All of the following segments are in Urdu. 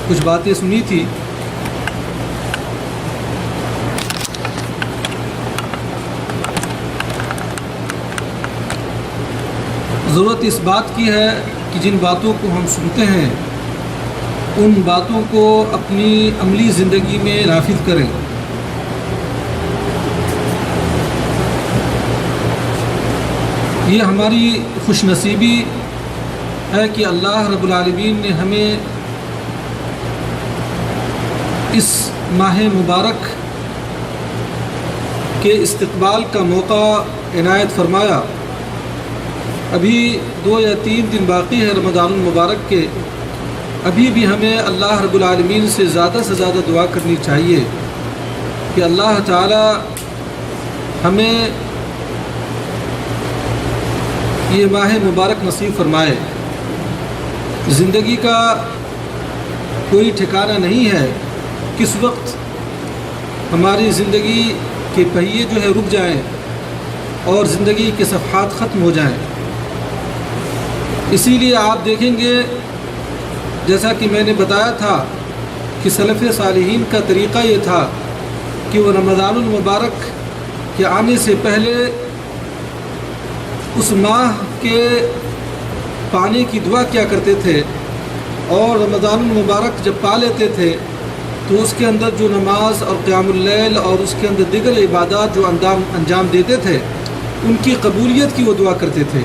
کچھ باتیں سنی تھی. ضرورت اس بات کی ہے کہ جن باتوں کو ہم سنتے ہیں ان باتوں کو اپنی عملی زندگی میں نافذ کریں. یہ ہماری خوش نصیبی ہے کہ اللہ رب العالمین نے ہمیں اس ماہ مبارک کے استقبال کا موقع عنایت فرمایا. ابھی 2 یا 3 دن باقی ہے رمضان المبارک کے. ابھی بھی ہمیں اللہ رب العالمین سے زیادہ دعا کرنی چاہیے کہ اللہ تعالی ہمیں یہ ماہ مبارک نصیب فرمائے. زندگی کا کوئی ٹھکانہ نہیں ہے کس وقت ہماری زندگی کے پہیے جو ہے رک جائیں اور زندگی کے صفحات ختم ہو جائیں. اسی لیے آپ دیکھیں گے جیسا کہ میں نے بتایا تھا کہ سلف صالحین کا طریقہ یہ تھا کہ وہ رمضان المبارک کے آنے سے پہلے اس ماہ کے پانے کی دعا کیا کرتے تھے اور رمضان المبارک جب پا لیتے تھے تو اس کے اندر جو نماز اور قیام اللیل اور اس کے اندر دیگر عبادات جو انجام دیتے تھے ان کی قبولیت کی وہ دعا کرتے تھے.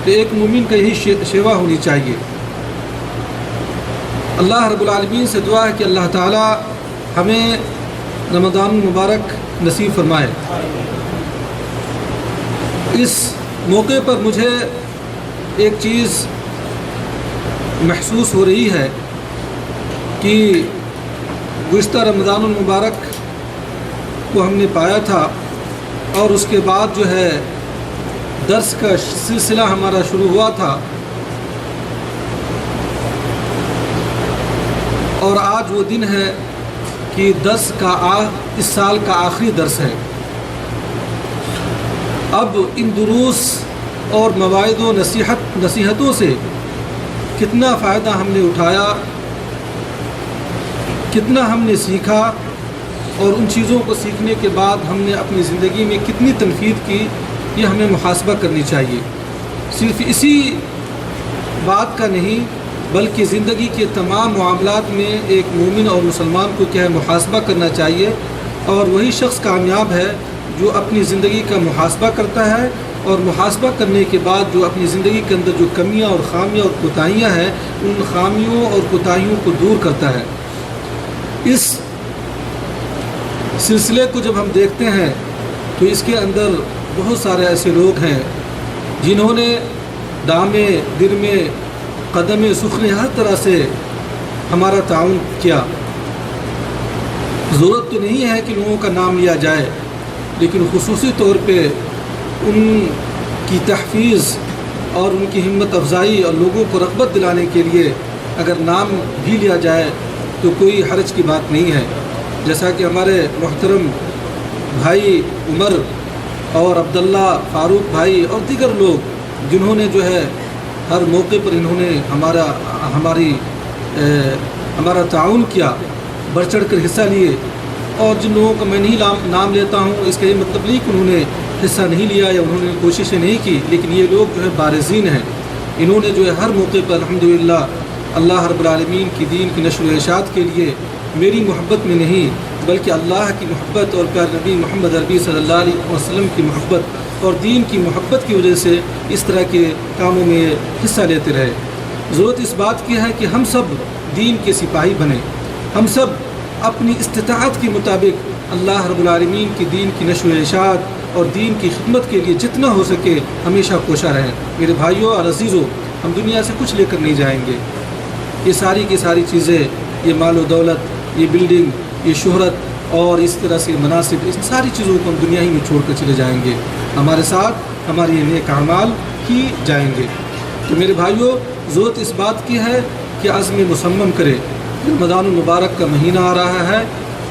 تو ایک مومن کا یہی شیوا ہونی چاہیے. اللہ رب العالمین سے دعا ہے کہ اللہ تعالی ہمیں رمضان المبارک نصیب فرمائے. اس موقع پر مجھے ایک چیز محسوس ہو رہی ہے کہ گزشتہ رمضان المبارک کو ہم نے پایا تھا اور اس کے بعد جو ہے درس کا سلسلہ ہمارا شروع ہوا تھا اور آج وہ دن ہے کہ اس سال کا آخری درس ہے. اب ان دروس اور مواعظ و نصیحتوں سے کتنا فائدہ ہم نے اٹھایا، کتنا ہم نے سیکھا اور ان چیزوں کو سیکھنے کے بعد ہم نے اپنی زندگی میں کتنی تنفیذ کی، یہ ہمیں محاسبہ کرنی چاہیے. صرف اسی بات کا نہیں بلکہ زندگی کے تمام معاملات میں ایک مومن اور مسلمان کو کیا ہے محاسبہ کرنا چاہیے. اور وہی شخص کامیاب ہے جو اپنی زندگی کا محاسبہ کرتا ہے اور محاسبہ کرنے کے بعد جو اپنی زندگی کے اندر جو کمیاں اور خامیاں اور کوتاہیاں ہیں ان خامیوں اور کوتاہیوں کو دور کرتا ہے. اس سلسلے کو جب ہم دیکھتے ہیں تو اس کے اندر بہت سارے ایسے لوگ ہیں جنہوں نے دامے درمے قدم سخنے ہر طرح سے ہمارا تعاون کیا. ضرورت تو نہیں ہے کہ لوگوں کا نام لیا جائے لیکن خصوصی طور پہ ان کی تحفیظ اور ان کی ہمت افزائی اور لوگوں کو رغبت دلانے کے لیے اگر نام بھی لیا جائے تو کوئی حرج کی بات نہیں ہے. جیسا کہ ہمارے محترم بھائی عمر اور عبداللہ فاروق بھائی اور دیگر لوگ جنہوں نے جو ہے ہر موقع پر انہوں نے ہمارا تعاون کیا، بڑھ چڑھ کر حصہ لیے. اور جن لوگوں کا میں نہیں نام لیتا ہوں اس کا یہ مطلب نہیں کہ انہوں نے حصہ نہیں لیا یا انہوں نے کوششیں نہیں کی، لیکن یہ لوگ جو ہے بارزین ہیں. انہوں نے جو ہے ہر موقع پر الحمدللہ اللہ رب العالمین کی دین کی نشر و اشاعت کے لیے میری محبت میں نہیں بلکہ اللہ کی محبت اور پیارے نبی محمد عربی صلی اللہ علیہ وسلم کی محبت اور دین کی محبت کی وجہ سے اس طرح کے کاموں میں حصہ لیتے رہے. ضرورت اس بات کی ہے کہ ہم سب دین کے سپاہی بنیں. ہم سب اپنی استطاعت کے مطابق اللہ رب العالمین کی دین کی نشر و اشاعت اور دین کی خدمت کے لیے جتنا ہو سکے ہمیشہ کوشاں رہیں. میرے بھائیوں اور عزیزوں، ہم دنیا سے کچھ لے کر نہیں جائیں گے. یہ ساری کی ساری چیزیں، یہ مال و دولت، یہ بلڈنگ، یہ شہرت اور اس طرح سے مناصب، اس ساری چیزوں کو ہم دنیا ہی میں چھوڑ کر چلے جائیں گے. ہمارے ساتھ ہماری نیک اعمال ہی جائیں گے. تو میرے بھائیوں، ضرورت اس بات کی ہے کہ عزم مصمم کرے. رمضان المبارک کا مہینہ آ رہا ہے.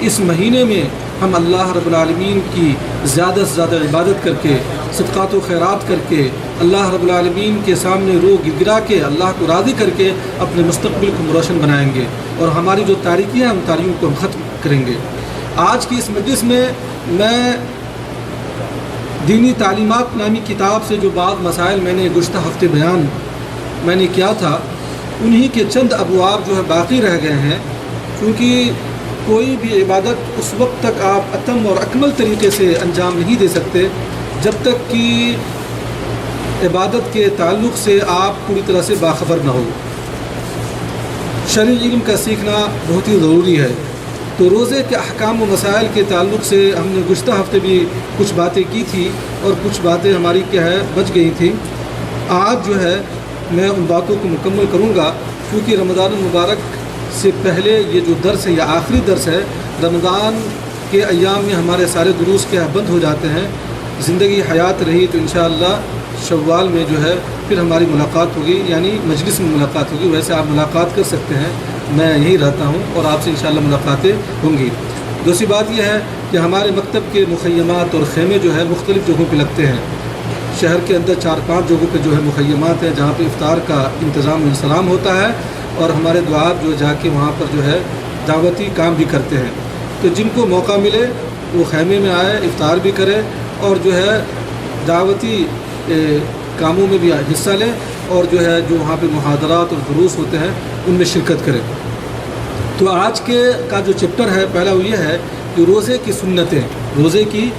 اس مہینے میں ہم اللہ رب العالمین کی زیادہ سے زیادہ عبادت کر کے، صدقات و خیرات کر کے، اللہ رب العالمین کے سامنے رو گرگرا کے، اللہ کو راضی کر کے اپنے مستقبل کو روشن بنائیں گے، اور ہماری جو تاریکیاں ہیں ان تاریکیوں کو ہم ختم کریں گے۔ آج کی اس مجلس میں میں دینی تعلیمات نامی کتاب سے جو بعض مسائل میں نے گزشتہ ہفتے بیان میں نے کیا تھا، انہی کے چند ابواب جو ہے باقی رہ گئے ہیں، کیونکہ کوئی بھی عبادت اس وقت تک آپ اتم اور اکمل طریقے سے انجام نہیں دے سکتے جب تک کہ عبادت کے تعلق سے آپ پوری طرح سے باخبر نہ ہو۔ شرعی علم کا سیکھنا بہت ہی ضروری ہے۔ تو روزے کے احکام و مسائل کے تعلق سے ہم نے گزشتہ ہفتے بھی کچھ باتیں کی تھی، اور کچھ باتیں ہماری کیا ہے بچ گئی تھیں۔ آج جو ہے میں ان باتوں کو مکمل کروں گا، کیونکہ رمضان المبارک سے پہلے یہ جو درس ہے، یہ آخری درس ہے۔ رمضان کے ایام میں ہمارے سارے دروس کیا بند ہو جاتے ہیں۔ زندگی حیات رہی تو انشاءاللہ شوال میں جو ہے پھر ہماری ملاقات ہوگی، یعنی مجلس میں ملاقات ہوگی۔ ویسے آپ ملاقات کر سکتے ہیں، میں یہیں رہتا ہوں اور آپ سے انشاءاللہ ملاقاتیں ہوں گی۔ دوسری بات یہ ہے کہ ہمارے مکتب کے مخیمات اور خیمے جو ہے مختلف جگہوں پہ لگتے ہیں۔ شہر کے اندر 4-5 جگہوں پہ جو ہے مخیمات ہیں جہاں پہ افطار کا انتظام و انسلام ہوتا ہے، اور ہمارے دعات جو جا کے وہاں پر جو ہے دعوتی کام بھی کرتے ہیں۔ تو جن کو موقع ملے وہ خیمے میں آئے، افطار بھی کرے، اور جو ہے دعوتی کاموں میں بھی حصہ لیں، اور جو ہے جو وہاں پہ محاضرات اور دروس ہوتے ہیں ان میں شرکت کریں۔ تو آج کے کا جو چیپٹر ہے پہلا وہ یہ ہے کہ روزے کی سنتیں، روزے کی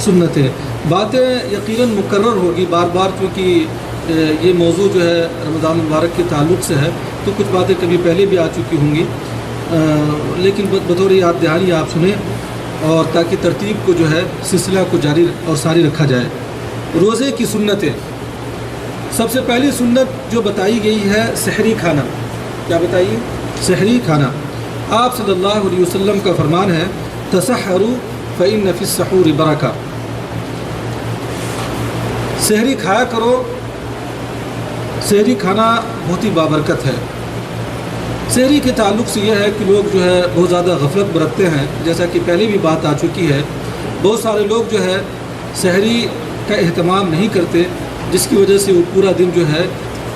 سنتیں۔ باتیں یقیناً مکرر ہوگی بار بار، کیونکہ یہ موضوع جو ہے رمضان المبارک کے تعلق سے ہے، تو کچھ باتیں کبھی پہلے بھی آ چکی ہوں گی، لیکن بطور یاد دہانی آپ سنیں، اور تاکہ ترتیب کو جو ہے سلسلہ کو جاری اور ساری رکھا جائے۔ روزے کی سنتیں، سب سے پہلی سنت جو بتائی گئی ہے سحری کھانا۔ کیا بتائیے؟ سحری کھانا۔ آپ صلی اللہ علیہ وسلم کا فرمان ہے تسحروا فإن فی السحور برکہ، سحری کھایا کرو، سحری کھانا بہت ہی بابرکت ہے۔ سحری کے تعلق سے یہ ہے کہ لوگ جو ہے بہت زیادہ غفلت برتتے ہیں، جیسا کہ پہلے بھی بات آ چکی ہے۔ بہت سارے لوگ جو ہے سحری کا اہتمام نہیں کرتے، جس کی وجہ سے وہ پورا دن جو ہے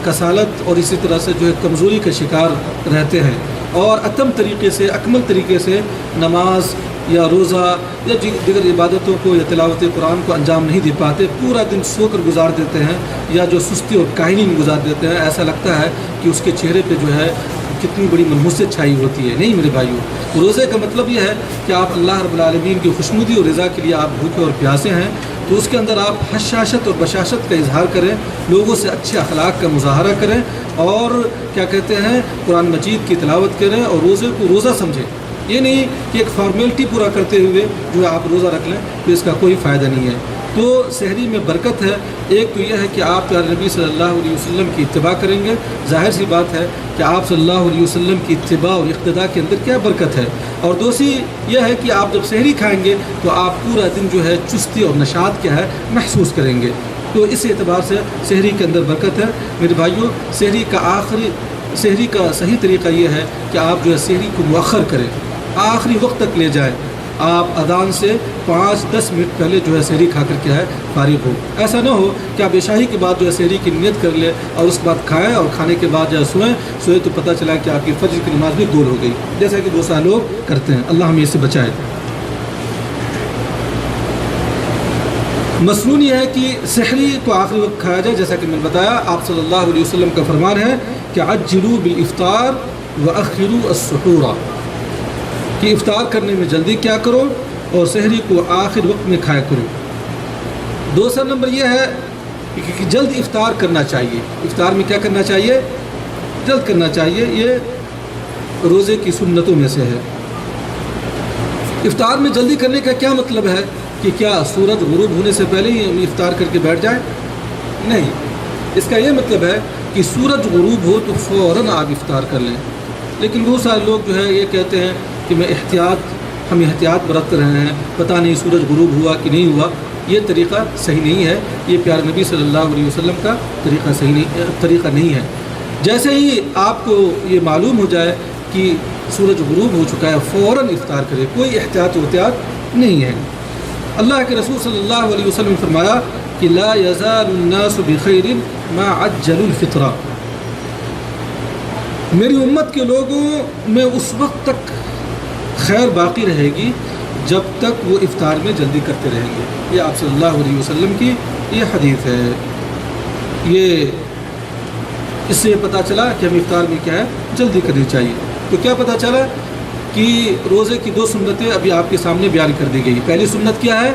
کسالت اور اسی طرح سے جو ہے کمزوری کا شکار رہتے ہیں، اور اتم طریقے سے، اکمل طریقے سے نماز یا روزہ یا دیگر عبادتوں کو یا تلاوت قرآن کو انجام نہیں دے پاتے، پورا دن سو کر گزار دیتے ہیں، یا جو سستی اور کاہلی میں گزار دیتے ہیں۔ ایسا لگتا ہے کہ اس کے چہرے پہ جو ہے کتنی بڑی منحوست چھائی ہوتی ہے۔ نہیں میرے بھائیوں، روزے کا مطلب یہ ہے کہ آپ اللہ رب العالمین کی خوشنودی اور رضا کے لیے آپ بھوکے اور پیاسے ہیں، تو اس کے اندر آپ حشاشت اور بشاشت کا اظہار کریں، لوگوں سے اچھے اخلاق کا مظاہرہ کریں، اور کیا کہتے ہیں قرآن مجید کی تلاوت کریں، اور روزے کو روزہ سمجھیں۔ یہ نہیں کہ ایک فارمیلٹی پورا کرتے ہوئے جو آپ روزہ رکھ لیں، تو اس کا کوئی فائدہ نہیں ہے۔ تو سحری میں برکت ہے۔ ایک تو یہ ہے کہ آپ پیارے نبی صلی اللہ علیہ وسلم کی اتباع کریں گے، ظاہر سی بات ہے کہ آپ صلی اللہ علیہ وسلم کی اتباع اور اقتداء کے اندر کیا برکت ہے۔ اور دوسری یہ ہے کہ آپ جب سحری کھائیں گے تو آپ پورا دن جو ہے چستی اور نشاط کیا ہے محسوس کریں گے۔ تو اس اعتبار سے سحری کے اندر برکت ہے۔ میرے بھائیوں، سحری کا صحیح طریقہ یہ ہے کہ آپ جو ہے سحری کو مؤخر کریں، آخری وقت تک لے جائیں۔ آپ اذان سے 5-10 منٹ پہلے جو ہے سحری کھا کر کیا ہے فارغ ہو۔ ایسا نہ ہو کہ آپ عشاء کے بعد جو ہے سحری کی نیت کر لیں اور اس کے بعد کھائیں، اور کھانے کے بعد جو ہے سوئے تو پتہ چلا کہ آپ کی فجر کی نماز بھی گول ہو گئی، جیسا کہ بہت سارے لوگ کرتے ہیں۔ اللہ ہمیں اس سے بچائے۔ مسنون یہ ہے کہ سحری کو آخری وقت کھایا جائے، جیسا کہ میں نے بتایا آپ صلی اللہ علیہ وسلم کا فرمان ہے کہ عجلوا بالافطار واخروا السحور، کہ افطار کرنے میں جلدی کیا کرو اور سحری کو آخر وقت میں کھایا کرو۔ دوسرا نمبر یہ ہے کہ جلد افطار کرنا چاہیے۔ افطار میں کیا کرنا چاہیے؟ جلد کرنا چاہیے۔ یہ روزے کی سنتوں میں سے ہے۔ افطار میں جلدی کرنے کا کیا مطلب ہے کہ کیا سورج غروب ہونے سے پہلے ہی ہم افطار کر کے بیٹھ جائیں؟ نہیں، اس کا یہ مطلب ہے کہ سورج غروب ہو تو فوراً آپ افطار کر لیں۔ لیکن بہت سارے لوگ جو ہے یہ کہتے ہیں کہ ہم احتیاط برت رہے ہیں، پتہ نہیں سورج غروب ہوا کہ نہیں ہوا۔ یہ طریقہ صحیح نہیں ہے، یہ پیارے نبی صلی اللہ علیہ وسلم کا طریقہ نہیں ہے۔ جیسے ہی آپ کو یہ معلوم ہو جائے کہ سورج غروب ہو چکا ہے، فوراً افطار کرے، کوئی احتیاط نہیں ہے۔ اللہ کے رسول صلی اللہ علیہ وسلم نے فرمایا کہ لا یزال الناس بخیر ما عجلوا الفطرہ، میری امت کے لوگوں میں اس وقت تک خیر باقی رہے گی جب تک وہ افطار میں جلدی کرتے رہیں گے۔ یہ آپ صلی اللہ علیہ وسلم کی یہ حدیث ہے۔ یہ اس سے پتہ چلا کہ ہم افطار میں کیا ہے جلدی کرنی چاہیے۔ تو کیا پتہ چلا کہ روزے کی 2 سنتیں ابھی آپ کے سامنے بیان کر دی گئی۔ پہلی سنت کیا ہے؟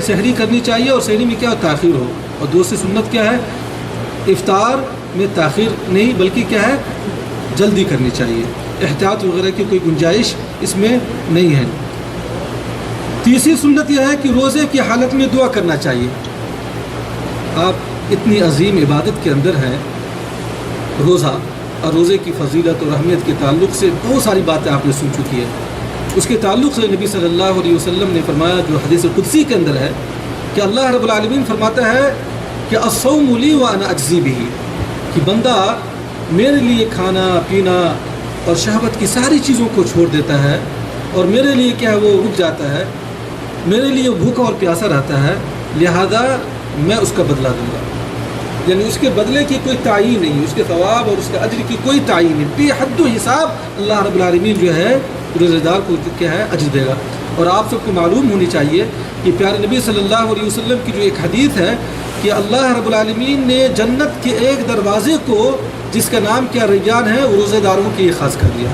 سحری کرنی چاہیے اور سحری میں کیا تاخیر ہو، اور دوسری سنت کیا ہے؟ افطار میں تاخیر نہیں بلکہ کیا ہے جلدی کرنی چاہیے، احتیاط وغیرہ کی کوئی گنجائش اس میں نہیں ہے۔ تیسری سنت یہ ہے کہ روزے کی حالت میں دعا کرنا چاہیے۔ آپ اتنی عظیم عبادت کے اندر ہیں روزہ، اور روزے کی فضیلت اور اہمیت کے تعلق سے بہت ساری باتیں آپ نے سن چکی ہے۔ اس کے تعلق سے نبی صلی اللہ علیہ وسلم نے فرمایا، جو حدیث قدسی کے اندر ہے، کہ اللہ رب العالمین فرماتا ہے کہ الصوم لی وانا اجزی بہ، کہ بندہ میرے لیے کھانا پینا اور شہوت کی ساری چیزوں کو چھوڑ دیتا ہے، اور میرے لیے کیا ہے وہ رک جاتا ہے، میرے لیے بھوکا اور پیاسا رہتا ہے، لہذا میں اس کا بدلہ دوں گا۔ یعنی اس کے بدلے کی کوئی تعین نہیں، اس کے ثواب اور اس کے اجر کی کوئی تعین نہیں، بے حد و حساب اللہ رب العالمین جو ہے روزہ دار کو کیا ہے اجر دے گا۔ اور آپ سب کو معلوم ہونی چاہیے کہ پیارے نبی صلی اللہ علیہ وسلم کی جو ایک حدیث ہے کہ اللہ رب العالمین نے جنت کے ایک دروازے کو جس کا نام کیا ریان ہے، وہ روزہ داروں کے لیے خاص کر دیا۔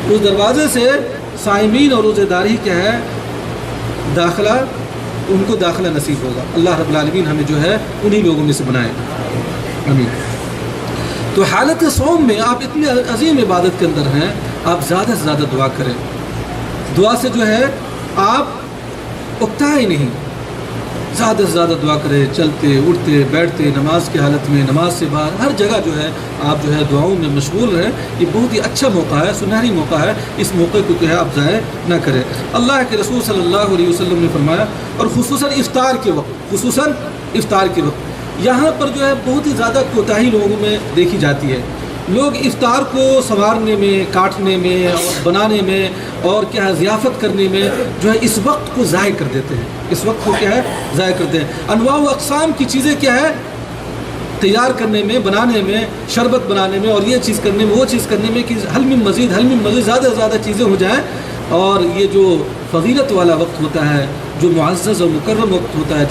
اس دروازے سے صائمین اور روزہ دار ہی کیا ہے داخلہ، ان کو داخلہ نصیب ہوگا۔ اللہ رب العالمین ہمیں جو ہے انہی لوگوں میں سے بنائے، آمین۔ تو حالت صوم میں آپ اتنے عظیم عبادت کے اندر ہیں، آپ زیادہ سے زیادہ دعا کریں۔ دعا سے جو ہے آپ اکتائیں نہیں، زیادہ سے زیادہ دعا کریں، چلتے اٹھتے بیٹھتے، نماز کی حالت میں، نماز سے باہر، ہر جگہ جو ہے آپ جو ہے دعاؤں میں مشغول رہیں۔ یہ بہت ہی اچھا موقع ہے، سنہری موقع ہے، اس موقع کو جو ہے آپ ضائع نہ کریں۔ اللہ کے رسول صلی اللہ علیہ وسلم نے فرمایا، اور خصوصاً افطار کے وقت یہاں پر جو ہے بہت ہی زیادہ کوتاہی لوگوں میں دیکھی جاتی ہے۔ لوگ افطار کو سنوارنے میں، کاٹنے میں اور بنانے میں اور کیا ہے ضیافت کرنے میں جو ہے اس وقت کو ضائع کر دیتے ہیں، اس وقت کو کیا ہے ضائع کرتے ہیں۔ انواع و اقسام کی چیزیں کیا ہے تیار کرنے میں، بنانے میں، شربت بنانے میں اور یہ چیز کرنے میں، وہ چیز کرنے میں کہ حل من مزید زیادہ سے زیادہ چیزیں ہو جائیں، اور یہ جو فضیلت والا وقت ہوتا ہے، جو معزز اور مکرم وقت ہوتا ہے،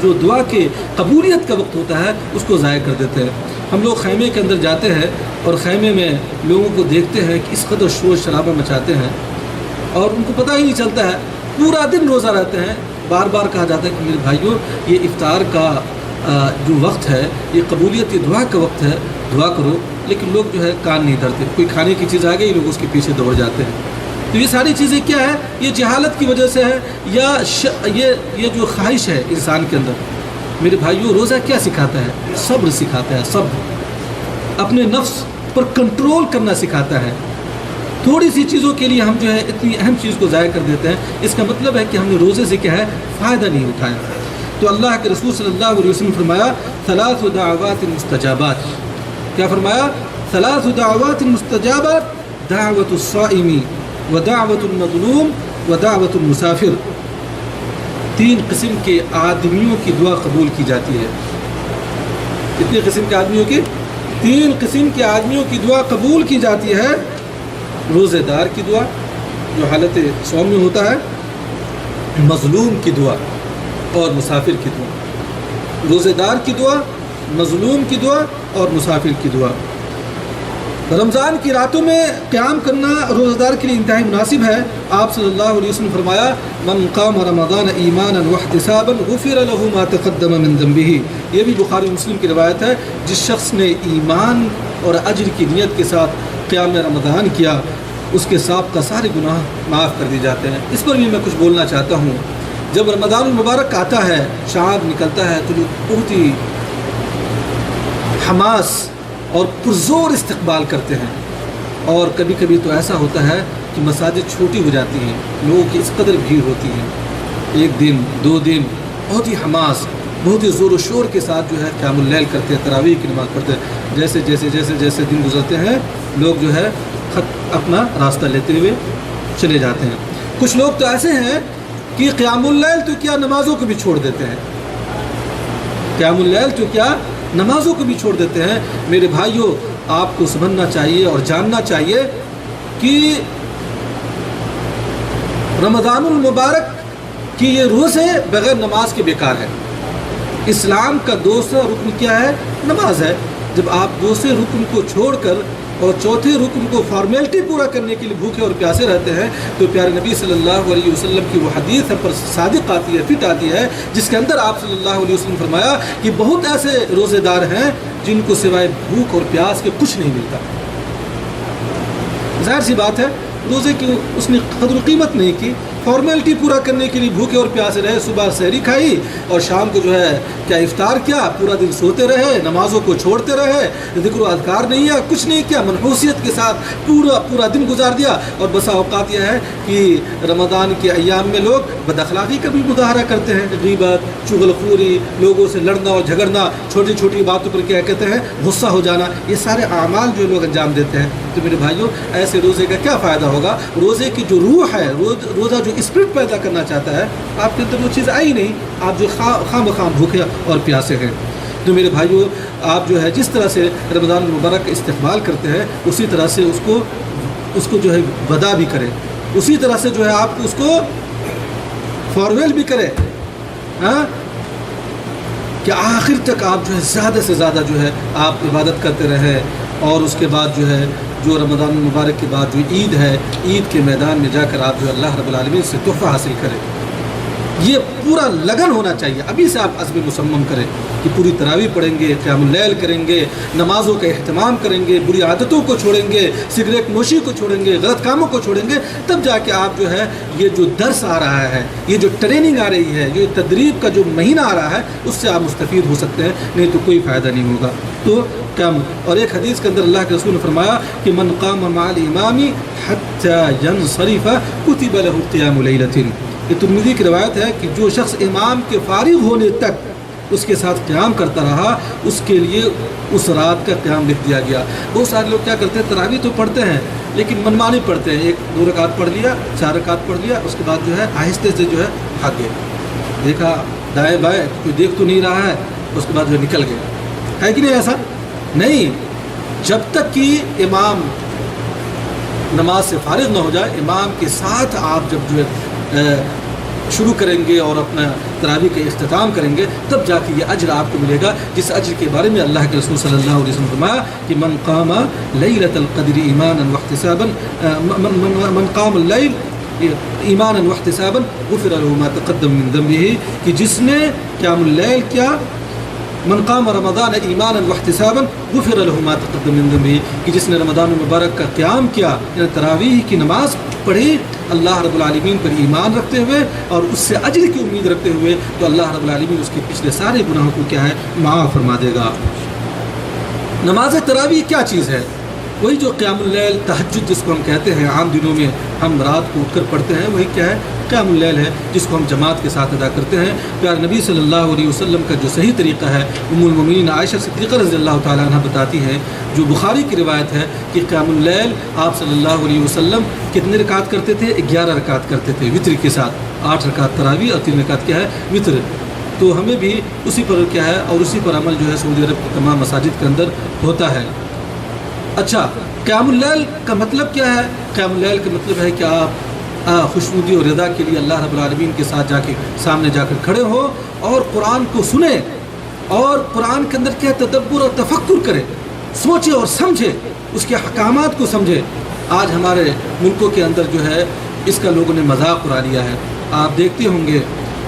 جو دعا کے قبولیت کا وقت ہوتا ہے، اس کو ضائع کر دیتے ہیں۔ ہم لوگ خیمے کے اندر جاتے ہیں اور خیمے میں لوگوں کو دیکھتے ہیں کہ اس قدر شور شرابہ مچاتے ہیں اور ان کو پتہ ہی نہیں چلتا ہے، پورا دن روزہ رہتے ہیں۔ بار بار کہا جاتا ہے کہ میرے بھائیوں، یہ افطار کا جو وقت ہے، یہ قبولیت کی دعا کا وقت ہے، دعا کرو، لیکن لوگ جو ہے کان نہیں دھرتے۔ کوئی کھانے کی چیز آ گئی، لوگ اس کے پیچھے دوڑ جاتے ہیں۔ تو یہ ساری چیزیں کیا ہے؟ یہ جہالت کی وجہ سے ہے، یا یہ جو خواہش ہے انسان کے اندر۔ میرے بھائیوں، روزہ کیا سکھاتا ہے؟ صبر سکھاتا ہے، صبر، اپنے نفس پر کنٹرول کرنا سکھاتا ہے۔ تھوڑی سی چیزوں کے لیے ہم جو ہے اتنی اہم چیز کو ضائع کر دیتے ہیں، اس کا مطلب ہے کہ ہم نے روزے سے کیا ہے فائدہ نہیں اٹھایا۔ تو اللہ کے رسول صلی اللہ علیہ وسلم نے فرمایا 3 دعوات مستجابات، کیا فرمایا؟ 3 دعوات مستجابات، دعوت الصائم ودعوت المظلوم ودعوت المسافر۔ 3 قسم کے آدمیوں کی دعا قبول کی جاتی ہے۔ کتنے قسم کے آدمیوں کی؟ 3 قسم کے آدمیوں کی دعا قبول کی جاتی ہے۔ روزے دار کی دعا جو حالت صوم میں ہوتا ہے، مظلوم کی دعا اور مسافر کی دعا۔ روزے دار کی دعا، مظلوم کی دعا اور مسافر کی دعا۔ رمضان کی راتوں میں قیام کرنا روزہ دار کے لیے انتہائی مناسب ہے۔ آپ صلی اللہ علیہ وسلم نے فرمایا، من قام رمضان ایمانا واحتسابا غفر له ما تقدم من ذنبه۔ یہ بھی بخاری مسلم کی روایت ہے، جس شخص نے ایمان اور اجر کی نیت کے ساتھ قیام رمضان کیا، اس کے سابقہ سارے گناہ معاف کر دیے جاتے ہیں۔ اس پر بھی میں کچھ بولنا چاہتا ہوں۔ جب رمضان المبارک آتا ہے، شعب نکلتا ہے، تو لوگ بہت ہی حماس اور پرزور استقبال کرتے ہیں، اور کبھی کبھی تو ایسا ہوتا ہے کہ مساجد چھوٹی ہو جاتی ہیں، لوگوں کی اس قدر بھیڑ ہوتی ہے، 1 دن 2 دن بہت ہی حماس، بہت ہی زور و شور کے ساتھ جو ہے قیام اللیل کرتے ہیں، تراویح کی نماز پڑھتے ہیں۔ جیسے دن گزرتے ہیں، لوگ جو ہے اپنا راستہ لیتے ہوئے چلے جاتے ہیں۔ کچھ لوگ تو ایسے ہیں کہ قیام اللیل تو کیا نمازوں کو بھی چھوڑ دیتے ہیں، قیام اللیل تو کیا نمازوں کو بھی چھوڑ دیتے ہیں۔ میرے بھائیوں، آپ کو سمجھنا چاہیے اور جاننا چاہیے کہ رمضان المبارک کی یہ روزے بغیر نماز کے بیکار ہے۔ اسلام کا دوسرا رکن کیا ہے؟ نماز ہے۔ جب آپ دوسرے رکن کو چھوڑ کر اور چوتھے رکن کو فارمیلٹی پورا کرنے کے لیے بھوکے اور پیاسے رہتے ہیں، تو پیارے نبی صلی اللہ علیہ وسلم کی وہ حدیث پر صادق آتی ہے، فٹ آتی ہے، جس کے اندر آپ صلی اللہ علیہ وسلم فرمایا کہ بہت ایسے روزے دار ہیں جن کو سوائے بھوک اور پیاس کے کچھ نہیں ملتا۔ ظاہر سی بات ہے، روزے کی اس نے قدر و قیمت نہیں کی، فارمیلٹی پورا کرنے کے لیے بھوکے اور پیاسے رہے، صبح سحری کھائی اور شام کو جو ہے کیا افطار کیا، پورا دن سوتے رہے، نمازوں کو چھوڑتے رہے، ذکر و اذکار نہیں کیا، کچھ نہیں کیا، منحوسیت کے ساتھ پورا دن گزار دیا۔ اور بسا اوقات یہ ہے کہ رمضان کے ایام میں لوگ بد اخلاقی کا بھی مظاہرہ کرتے ہیں، غیبت، چغل خوری، لوگوں سے لڑنا اور جھگڑنا، چھوٹی چھوٹی باتوں پر کیا کہتے ہیں غصہ ہو جانا، یہ سارے اعمال جو لوگ انجام دیتے ہیں۔ تو میرے بھائیوں، ایسے روزے کا کیا فائدہ ہوگا؟ روزے کی جو روح ہے، روزہ جو اسپرٹ پیدا کرنا چاہتا ہے، آپ کے اندر وہ چیز آئی نہیں، آپ جو خام بخام بھوکے اور پیاسے ہیں۔ تو میرے بھائیوں، آپ جو ہے جس طرح سے رمضان المبارک کا استقبال کرتے ہیں، اسی طرح سے اس کو جو ہے ودا بھی کریں، اسی طرح سے جو ہے آپ اس کو فارویل بھی کریں، ہاں، کہ آخر تک آپ جو ہے زیادہ سے زیادہ جو ہے آپ عبادت کرتے رہیں، اور اس کے بعد جو ہے جو رمضان المبارک کے بعد جو عید ہے، عید کے میدان میں جا کر آپ جو اللہ رب العالمین سے تحفہ حاصل کریں۔ یہ پورا لگن ہونا چاہیے، ابھی سے آپ عزم مصمم کریں کہ پوری تراویح پڑھیں گے، قیام اللیل کریں گے، نمازوں کا اہتمام کریں گے، بری عادتوں کو چھوڑیں گے، سگریٹ نوشی کو چھوڑیں گے، غلط کاموں کو چھوڑیں گے، تب جا کے آپ جو ہے یہ جو درس آ رہا ہے، یہ جو ٹریننگ آ رہی ہے، یہ تدریب کا جو مہینہ آ رہا ہے، اس سے آپ مستفید ہو سکتے ہیں، نہیں تو کوئی فائدہ نہیں ہوگا۔ تو اور ایک حدیث کے اندر اللہ کے رسول نے فرمایا کہ من قام مع الامام حتى ينصرف كتب له قيام ليلة۔ یہ ترمذی کی روایت ہے کہ جو شخص امام کے فارغ ہونے تک اس کے ساتھ قیام کرتا رہا، اس کے لیے اس رات کا قیام لکھ دیا گیا۔ بہت سارے لوگ کیا کرتے ہیں، تراویح تو پڑھتے ہیں لیکن منمانی پڑھتے ہیں، 1-2 رکعت پڑھ لیا، 4 رکعت پڑھ لیا، اس کے بعد جو ہے آہستہ سے جو ہے بھاگ گئے، دیکھا دائیں بائیں کوئی دیکھ تو نہیں رہا ہے، اس کے بعد جو ہے نکل گئے۔ ہے کہ نہیں ایسا؟ نہیں، جب تک کہ امام نماز سے فارغ نہ ہو جائے، امام کے ساتھ آپ جب جو ہے شروع کریں گے اور اپنا تراویح کا اختتام کریں گے، تب جا کے یہ اجر آپ کو ملے گا، جس اجر کے بارے میں اللہ کے رسول صلی اللہ علیہ وسلم نے فرمایا کہ من قام لیلۃ القدر ایمانا واحتسابا من قام اللیل ایمانا واحتسابا غفر له ما تقدم من ذنبه، کہ جس نے قیام اللیل کیا، من قام رمضان ایمانا واحتسابا غفر له ما تقدم من ذنبه، کہ جس نے رمضان المبارک کا قیام کیا، یعنی تراویح کی نماز پڑھی اللہ رب العالمین پر ایمان رکھتے ہوئے اور اس سے اجر کی امید رکھتے ہوئے، تو اللہ رب العالمین اس کے پچھلے سارے گناہوں کو کیا ہے، معاف فرما دے گا۔ نماز تراویح کیا چیز ہے؟ وہی جو قیام اللیل، تہجد جس کو ہم کہتے ہیں، عام دنوں میں ہم رات کو اٹھ کر پڑھتے ہیں، وہی کیا ہے، قیام اللیل ہے، جس کو ہم جماعت کے ساتھ ادا کرتے ہیں۔ پیارے نبی صلی اللہ علیہ وسلم کا جو صحیح طریقہ ہے، ام المومنین عائشہ صدیقہ رضی اللہ تعالیٰ عنہ بتاتی ہیں، جو بخاری کی روایت ہے کہ قیام اللیل آپ صلی اللہ علیہ وسلم کتنے رکعت کرتے تھے؟ 11 رکعت کرتے تھے وطر کے ساتھ، 8 رکعت تراویح اور 3 رکعت کیا ہے، وطر۔ تو ہمیں بھی اسی پر کیا ہے، اور اسی پر عمل جو ہے سعودی عرب کی تمام مساجد کے اندر ہوتا ہے۔ اچھا، قیام اللیل کا مطلب کیا ہے؟ قیام اللیل کا مطلب ہے کہ آپ خوشنودی اور رضا کے لیے اللہ رب العالمین کے ساتھ جا کے سامنے جا کر کھڑے ہو اور قرآن کو سنیں، اور قرآن کے اندر کیا تدبر اور تفکر کریں، سوچے اور سمجھے، اس کے احکامات کو سمجھے۔ آج ہمارے ملکوں کے اندر جو ہے اس کا لوگوں نے مذاق اڑا لیا ہے۔ آپ دیکھتے ہوں گے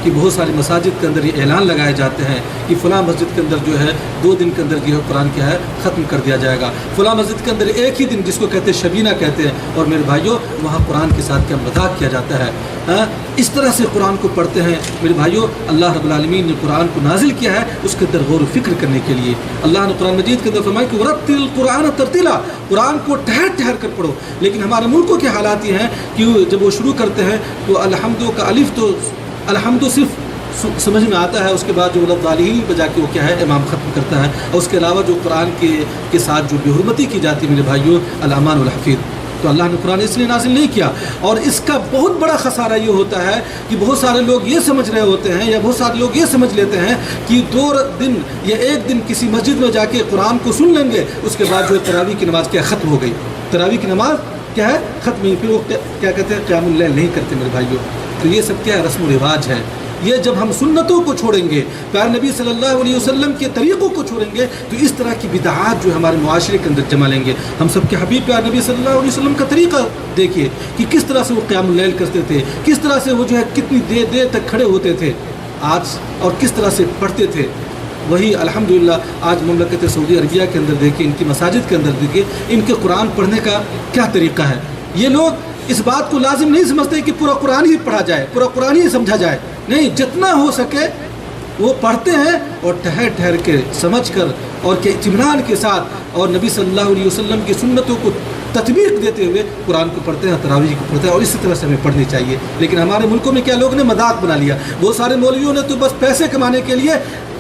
کہ بہت ساری مساجد کے اندر یہ اعلان لگائے جاتے ہیں کہ فلاں مسجد کے اندر جو ہے 2 دن کے اندر جو ہے قرآن کیا ہے ختم کر دیا جائے گا، فلاں مسجد کے اندر 1 ہی دن، جس کو کہتے ہیں شبینہ کہتے ہیں، اور میرے بھائیوں وہاں قرآن کے ساتھ کیا مذاق کیا جاتا ہے۔ اس طرح سے قرآن کو پڑھتے ہیں میرے بھائیوں۔ اللہ رب العالمین نے قرآن کو نازل کیا ہے اس کے اندر غور و فکر کرنے کے لیے۔ اللہ نے قرآن مجید کے اندر فرمایا کہ ورتل القرآن ترتیلا، قرآن کو ٹھہر ٹھہر کر پڑھو۔ لیکن ہمارے ملکوں کے حالات یہ ہیں کہ جب وہ شروع کرتے ہیں تو الحمد کا الف، تو الحمد صرف سمجھ میں آتا ہے، اس کے بعد جو الضالین پہ جا کے وہ کیا ہے امام ختم کرتا ہے، اور اس کے علاوہ جو قرآن کے ساتھ جو بے حرمتی کی جاتی ہے میرے بھائیوں، الامان والحفیظ، تو اللہ نے قرآن اس لیے نازل نہیں کیا. اور اس کا بہت بڑا خسارہ یہ ہوتا ہے کہ بہت سارے لوگ یہ سمجھ رہے ہوتے ہیں یا بہت سارے لوگ یہ سمجھ لیتے ہیں کہ 2 دن یا 1 دن کسی مسجد میں جا کے قرآن کو سن لیں گے, اس کے بعد جو ہے تراویح کی نماز کیا ختم ہو گئی, تراویح کی نماز کیا ہے ختم ہوئی, پھر وہ کیا کہتے ہیں قیام اللیل نہیں کرتے میرے بھائیوں. تو یہ سب کیا ہے رسم و رواج ہے. یہ جب ہم سنتوں کو چھوڑیں گے, پیارے نبی صلی اللہ علیہ وسلم کے طریقوں کو چھوڑیں گے, تو اس طرح کی بدعات جو ہمارے معاشرے کے اندر جمع لیں گے. ہم سب کے حبیب پیارے نبی صلی اللہ علیہ وسلم کا طریقہ دیکھیے کہ کس طرح سے وہ قیام اللیل کرتے تھے, کس طرح سے وہ جو ہے کتنی دیر تک کھڑے ہوتے تھے آج, اور کس طرح سے پڑھتے تھے. وہی الحمدللہ آج مملکت سعودی عربیہ کے اندر دیکھیے, ان کی مساجد کے اندر دیکھیے ان کے قرآن پڑھنے کا کیا طریقہ ہے. یہ لوگ اس بات کو لازم نہیں سمجھتے کہ پورا قرآن ہی پڑھا جائے, پورا قرآن ہی سمجھا جائے. نہیں, جتنا ہو سکے وہ پڑھتے ہیں اور ٹھہر کے سمجھ کر اور کہ اطمینان کے ساتھ اور نبی صلی اللہ علیہ وسلم کی سنتوں کو تطبیق دیتے ہوئے قرآن کو پڑھتے ہیں, تراویح کو پڑھتے ہیں, اور اسی طرح سے ہمیں پڑھنی چاہیے. لیکن ہمارے ملکوں میں کیا لوگ نے مذاق بنا لیا. بہت سارے مولویوں نے تو بس پیسے کمانے کے لیے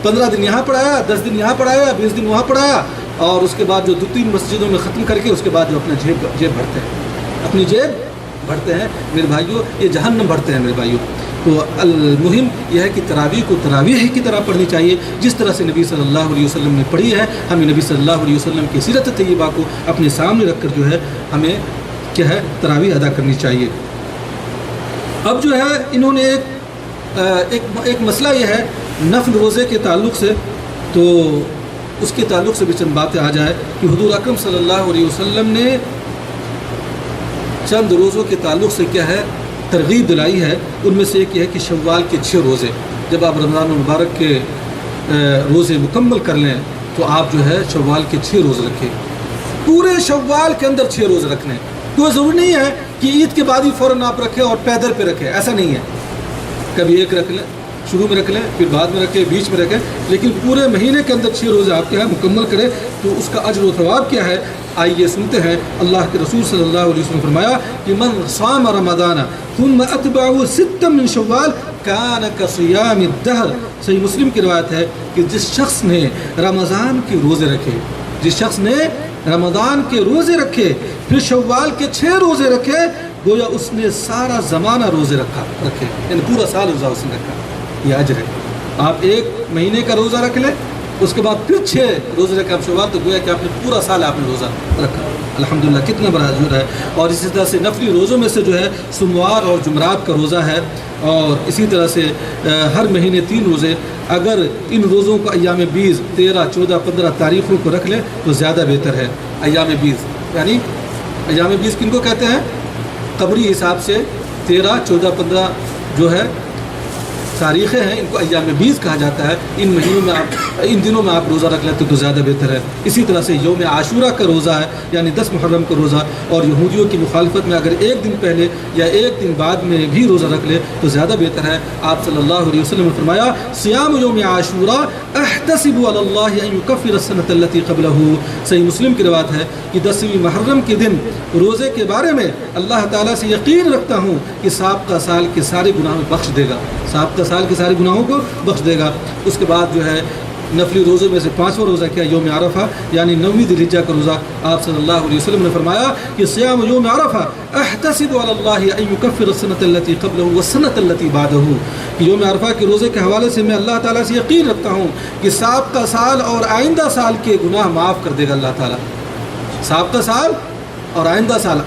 15 دن یہاں پڑھایا, 10 دن یہاں پڑھایا, 20 دن وہاں پڑھایا, اور اس کے بعد جو 2-3 مسجدوں میں ختم کر کے اس کے بعد جو اپنا جیب بھرتے ہیں, اپنی جیب بھرتے ہیں میرے بھائیوں. یہ جہنم بھرتے ہیں میرے بھائیوں. تو المہم یہ ہے کہ تراویح کو تراویح کی طرح پڑھنی چاہیے جس طرح سے نبی صلی اللہ علیہ وسلم نے پڑھی ہے. ہمیں نبی صلی اللہ علیہ وسلم کی سیرت طیبہ کو اپنے سامنے رکھ کر جو ہے ہمیں کیا ہے تراویح ادا کرنی چاہیے. اب جو ہے انہوں نے ایک مسئلہ یہ ہے نفل روزے کے تعلق سے, تو اس کے تعلق سے بھی چند باتیں آ جائے کہ حضور اکرم صلی اللہ علیہ وسلم نے چند روزوں کے تعلق سے کیا ہے ترغیب دلائی ہے. ان میں سے ایک یہ ہے کہ شوال کے 6 روزے, جب آپ رمضان المبارک کے روزے مکمل کر لیں تو آپ جو ہے شوال کے 6 روزے رکھیں. پورے شوال کے اندر 6 روزے رکھنے. کوئی ضروری نہیں ہے کہ عید کے بعد ہی فوراً آپ رکھیں اور پیدل پہ رکھیں, ایسا نہیں ہے. کبھی ایک رکھ لیں, شروع میں رکھ لیں, پھر بعد میں رکھیں, بیچ میں رکھیں, لیکن پورے مہینے کے اندر 6 روزے آپ کیا ہے مکمل کریں. تو اس کا اجر و ثواب کیا ہے آئیے سنتے ہیں. اللہ کے رسول صلی اللہ علیہ وسلم نے فرمایا کہ من صام رمضان ثم اتبعه 6 من شوال كان كصيام الدهر. صحیح مسلم کی روایت ہے کہ جس شخص نے رمضان کے روزے رکھے, جس شخص نے رمضان کے روزے رکھے پھر شوال کے 6 روزے رکھے, گویا اس نے سارا زمانہ روزے رکھے, یعنی پورا سال روزہ اس نے رکھا. یہ اجر ہے. آپ 1 مہینے کا روزہ رکھ لیں, اس کے بعد پھر 6 روزے رکھے آپ شوال, تو گویا کہ آپ نے پورا سال آپ نے روزہ رکھا. الحمدللہ کتنا بڑا اجر ہے. اور اسی طرح سے نفلی روزوں میں سے جو ہے سوموار اور جمعرات کا روزہ ہے, اور اسی طرح سے ہر مہینے 3 روزے. اگر ان روزوں کو ایام 20, 13, 14, 15 تاریخوں کو رکھ لیں تو زیادہ بہتر ہے. ایام 20 یعنی ایام 20 کن کو کہتے ہیں؟ قمری حساب سے 13, 14, 15 جو ہے تاریخیں ہیں, ان کو ایام 20 کہا جاتا ہے. ان مہینوں میں آپ ان دنوں میں آپ روزہ رکھ لیتے تو زیادہ بہتر ہے. اسی طرح سے یوم عاشورہ کا روزہ ہے, یعنی 10 محرم کا روزہ, اور یہودیوں کی مخالفت میں اگر 1 دن پہلے یا 1 دن بعد میں بھی روزہ رکھ لے تو زیادہ بہتر ہے. آپ صلی اللہ علیہ وسلم نے فرمایا صیام یوم عاشورہ احتسب علی اللہ ان یکفر السنۃ التي قبلہ. صحیح مسلم کی روایت ہے کہ 10ویں محرم کے دن روزے کے بارے میں اللہ تعالیٰ سے یقین رکھتا ہوں کہ سابقہ سال کے سارے گناہوں بخش دے گا, سابقہ سال کے سارے گناہوں کو بخش دے گا. اس کے بعد جو ہے نفلی روزے میں سے 5واں روزہ کیا یوم عرفہ, یعنی 9ویں ذی الحجہ کا روزہ. آپ صلی اللہ علیہ وسلم نے فرمایا کہ صیام یوم عرفہ احتسب علی اللہ ان یکفر السنۃ التي قبلہ والسنۃ التي بعدہ. یوم عرفہ کے روزے کے حوالے سے میں اللہ تعالیٰ سے یقین رکھتا ہوں کہ سابقہ سال اور آئندہ سال کے گناہ معاف کر دے گا اللہ تعالیٰ. سابقہ سال اور آئندہ سال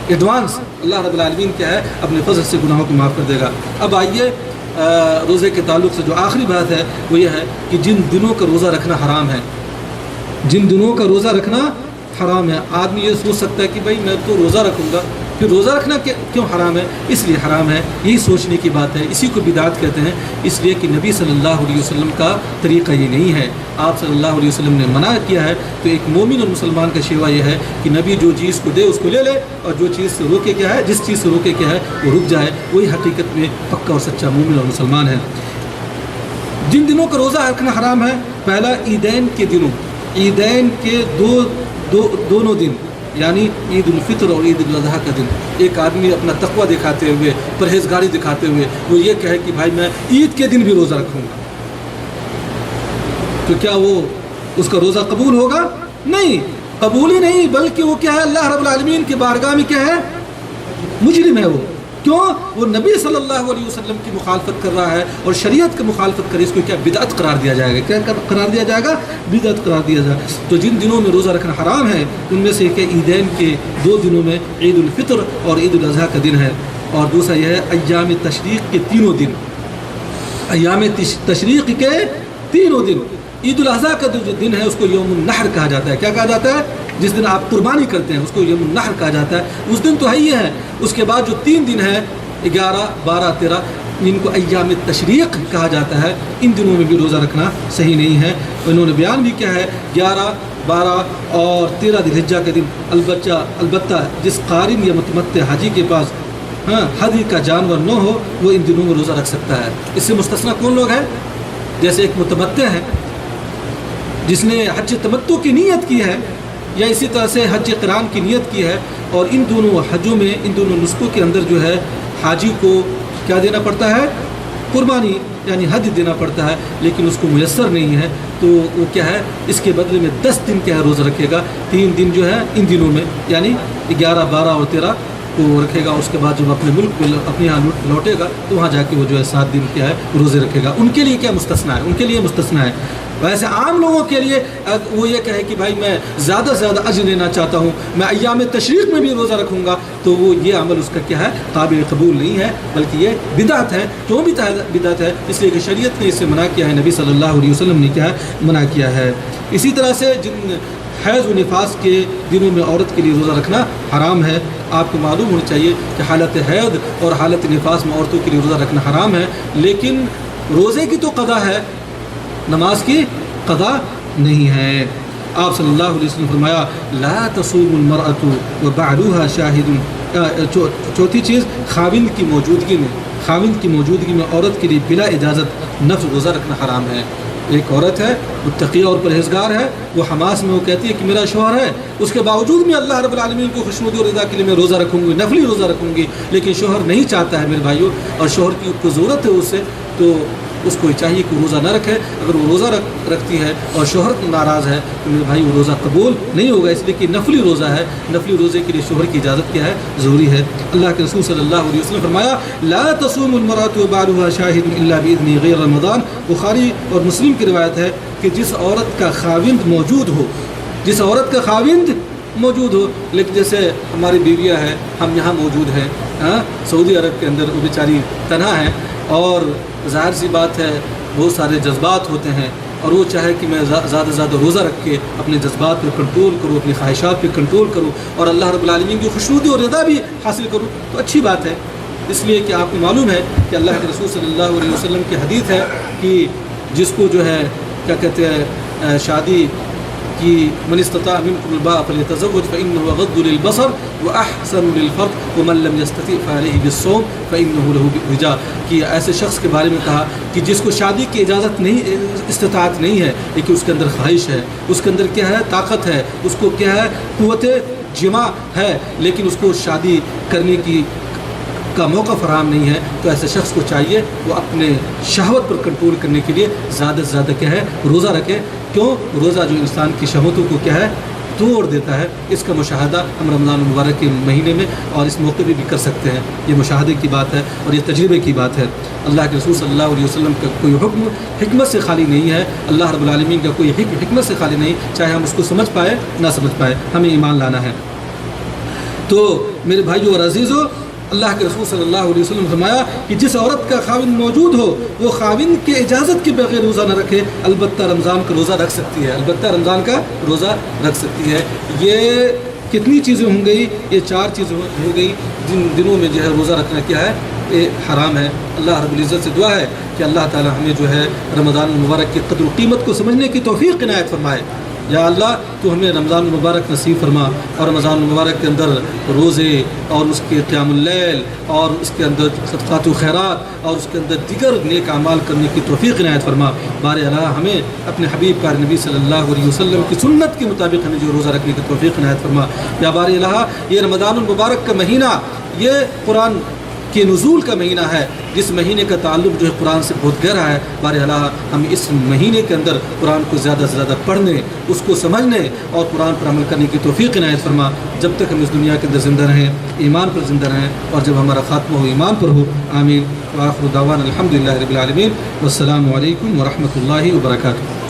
ایڈوانس اللہ رب العالمین کیا ہے اپنے فضل سے گناہوں کو معاف کر دے گا. اب آئیے روزے کے تعلق سے جو آخری بات ہے وہ یہ ہے کہ جن دنوں کا روزہ رکھنا حرام ہے, جن دنوں کا روزہ رکھنا حرام ہے. آدمی یہ سوچ سکتا ہے کہ بھائی میں تو روزہ رکھوں گا, پھر روزہ رکھنا کیوں حرام ہے؟ اس لیے حرام ہے, یہی سوچنے کی بات ہے. اسی کو بدعت کہتے ہیں, اس لیے کہ نبی صلی اللہ علیہ وسلم کا طریقہ یہ نہیں ہے. آپ صلی اللہ علیہ وسلم نے منع کیا ہے. تو ایک مومن اور مسلمان کا شیوا یہ ہے کہ نبی جو چیز کو دے اس کو لے لے, اور جو چیز سے روکے کیا ہے, جس چیز سے روکے کیا ہے وہ رک جائے. وہی حقیقت میں پکا اور سچا مومن اور مسلمان ہے. جن دنوں کا روزہ رکھنا حرام ہے, پہلا عیدین کے دنوں, عیدین کے دونوں دن, یعنی عید الفطر اور عید الاضحیٰ کا دن. ایک آدمی اپنا تقوی دکھاتے ہوئے, پرہیزگاری دکھاتے ہوئے وہ یہ کہے کہ بھائی میں عید کے دن بھی روزہ رکھوں گا, تو کیا وہ اس کا روزہ قبول ہوگا؟ نہیں. قبول ہی نہیں بلکہ وہ کیا ہے اللہ رب العالمین کی بارگاہ میں کیا ہے مجرم ہے وہ. کیوں؟ وہ نبی صلی اللہ علیہ وسلم کی مخالفت کر رہا ہے اور شریعت کی مخالفت کرے. اس کو کیا بدعت قرار دیا جائے گا. کیا قرار دیا جائے گا؟ بدعت قرار دیا جائے گا. تو جن دنوں میں روزہ رکھنا حرام ہے ان میں سے کہ عیدین کے 2 دنوں میں عید الفطر اور عید الاضحیٰ کا دن ہے، اور دوسرا یہ ہے ایام تشریق کے 3 دن. ایام تشریق کے 3 دن. عید الاضحیٰ کا جو دن ہے اس کو یوم النحر کہا جاتا ہے. کیا کہا جاتا ہے؟ جس دن آپ قربانی کرتے ہیں اس کو یوم النحر کہا جاتا ہے. اس دن تو ہے ہی ہے. اس کے بعد جو 3 دن ہے 11 12 13 جن کو ایام تشریق کہا جاتا ہے، ان دنوں میں بھی روزہ رکھنا صحیح نہیں ہے. انہوں نے بیان بھی کیا ہے 11 12 اور 13 ذی الحجہ کے دن البتہ جس قارن یا متمتع حاجی کے پاس حدی کا جانور نہ ہو وہ ان دنوں میں روزہ رکھ سکتا ہے. اس سے مستثنیٰ کون لوگ ہیں؟ جیسے ایک متمتع ہے جس نے حج تمتع کی نیت کی ہے، یا اسی طرح سے حج قران کی نیت کی ہے، اور ان دونوں حجوں میں ان دونوں نسخوں کے اندر جو ہے حاجی کو کیا دینا پڑتا ہے؟ قربانی یعنی حج دینا پڑتا ہے، لیکن اس کو میسر نہیں ہے تو وہ کیا ہے اس کے بدلے میں 10 دن کیا ہے روزہ رکھے گا. 3 دن جو ہے ان دنوں میں یعنی 11 12 اور 13 کو رکھے گا. اس کے بعد جب اپنے ملک میں اپنے یہاں لوٹے گا تو وہاں جا کے وہ جو ہے 7 دن کیا ہے روزے رکھے گا. ان کے لیے کیا مستثنیٰ ہے؟ ان کے لیے مستثنیٰ ہے. ویسے عام لوگوں کے لیے وہ یہ کہے کہ بھائی میں زیادہ سے زیادہ اجر لینا چاہتا ہوں، میں ایام تشریق میں بھی روزہ رکھوں گا، تو وہ یہ عمل اس کا کیا ہے قابل قبول نہیں ہے، بلکہ یہ بدعت ہے. کیوں بدعت ہے؟ اس لیے کہ شریعت نے اس سے منع کیا ہے، نبی صلی اللہ علیہ وسلم نے کیا ہے منع کیا ہے. اسی طرح سے جن حیض و نفاس کے دنوں میں عورت کے لیے روزہ رکھنا حرام ہے. آپ کو معلوم ہونا چاہیے کہ حالت حیض اور حالت نفاس میں عورتوں کے لیے روزہ رکھنا حرام ہے، لیکن روزے کی تو قضا ہے، نماز کی قضا نہیں ہے. آپ صلی اللہ علیہ وسلم فرمایا لا تصوم المرأة وبعلها شاہد. چوتھی چیز خاوند کی موجودگی میں عورت کے لیے بلا اجازت نفل روزہ رکھنا حرام ہے. ایک عورت ہے متقیہ اور پرہیزگار ہے، وہ حماس میں وہ کہتی ہے کہ میرا شوہر ہے، اس کے باوجود میں اللہ رب العالمین کو خوشنودی اور رضا کے لیے میں روزہ رکھوں گی، نفلی روزہ رکھوں گی، لیکن شوہر نہیں چاہتا ہے میرے بھائیوں، اور شوہر کی کو ضرورت ہے اس سے، تو اس کو چاہیے کہ روزہ نہ رکھے. اگر وہ روزہ رکھتی ہے اور شوہر ناراض ہے تو میرے بھائی وہ روزہ قبول نہیں ہوگا، اس لیے کہ نفلی روزہ ہے. نفلی روزے کے لیے شوہر کی اجازت کیا ہے؟ ضروری ہے. اللہ کے رسول صلی اللہ علیہ وسلم فرمایا لا تصوم المرأة وبعلها شاهد الا باذن غیر رمضان. بخاری اور مسلم کی روایت ہے کہ جس عورت کا خاوند موجود ہو، لیکن جیسے ہماری بیویاں ہیں، ہم یہاں موجود ہیں سعودی عرب کے اندر، وہ بیچاری تنہا ہے، اور ظاہر سی بات ہے بہت سارے جذبات ہوتے ہیں، اور وہ چاہے کہ میں زیادہ سے زیادہ روزہ رکھ کے اپنے جذبات پہ کنٹرول کروں، اپنی خواہشات پہ کنٹرول کروں، اور اللہ رب العالمین کی خوشنودی اور رضا بھی حاصل کروں، تو اچھی بات ہے. اس لیے کہ آپ کو معلوم ہے کہ اللہ کے رسول صلی اللہ علیہ وسلم کی حدیث ہے کہ جس کو جو ہے کیا کہتے ہیں شادی کی من استطاع منکم الباء فلیتزوج فإنه غض للبصر وأحسن للفرج ومن لم يستطع فعليه بالصوم فإنه له وجاء. کہ ایسے شخص کے بارے میں کہا کہ جس کو شادی کی اجازت نہیں، استطاعت نہیں ہے، لیکن اس کے اندر خواہش ہے، اس کے اندر کیا ہے طاقت ہے، اس کو کیا ہے قوت جماع ہے، لیکن اس کو شادی کرنے کا موقع فراہم نہیں ہے، تو ایسے شخص کو چاہیے وہ اپنے شہوت پر کنٹرول کرنے کے لیے زیادہ سے زیادہ کیا ہے روزہ رکھے. کیوں؟ روزہ جو انسان کی شہوتوں کو کیا ہے توڑ دیتا ہے. اس کا مشاہدہ ہم رمضان المبارک کے مہینے میں اور اس موقع پہ بھی کر سکتے ہیں. یہ مشاہدے کی بات ہے اور یہ تجربے کی بات ہے. اللہ کے رسول صلی اللہ علیہ وسلم کا کوئی حکم حکمت سے خالی نہیں ہے، اللہ رب العالمین کا کوئی حکمت سے خالی نہیں، چاہے ہم اس کو سمجھ پائے نہ سمجھ پائے، ہمیں ایمان لانا ہے. تو میرے بھائیو اور عزیزو، اللہ کے رسول صلی اللہ علیہ وسلم فرمایا کہ جس عورت کا خاوند موجود ہو وہ خاوند کے اجازت کے بغیر روزہ نہ رکھے، البتہ رمضان کا روزہ رکھ سکتی ہے. یہ کتنی چیزیں ہوں گئی؟ یہ 4 چیزیں ہو گئی جن دنوں میں جو ہے روزہ رکھنا کیا ہے یہ حرام ہے. اللہ رب العزت سے دعا ہے کہ اللہ تعالی ہمیں جو ہے رمضان المبارک کی قدر و قیمت کو سمجھنے کی توفیق عنایت فرمائے. یا اللہ تو ہمیں رمضان المبارک نصیب فرما، اور رمضان المبارک کے اندر روزے اور اس کے قیام اللیل اور اس کے اندر صدقات و خیرات اور اس کے اندر دیگر نیک اعمال کرنے کی توفیق عنایت فرما. بار اللہ ہمیں اپنے حبیب پاک نبی صلی اللہ علیہ وسلم کی سنت کے مطابق ہمیں جو روزہ رکھنے کی توفیق عنایت فرما. یا بار اللہ یہ رمضان المبارک کا مہینہ یہ قرآن کہ نزول کا مہینہ ہے، جس مہینے کا تعلق جو ہے قرآن سے بہت گہرا ہے۔ بہرحال ہم اس مہینے کے اندر قرآن کو زیادہ سے زیادہ پڑھنے، اس کو سمجھنے اور قرآن پر عمل کرنے کی توفیق عنایت فرما، جب تک ہم اس دنیا کے اندر زندہ رہیں، ایمان پر زندہ رہیں، اور جب ہمارا خاتمہ ہو ایمان پر ہو۔ آمین۔ وآخر دعوانا الحمدللہ رب العالمین، والسلام علیکم ورحمۃ اللہ وبرکاتہ۔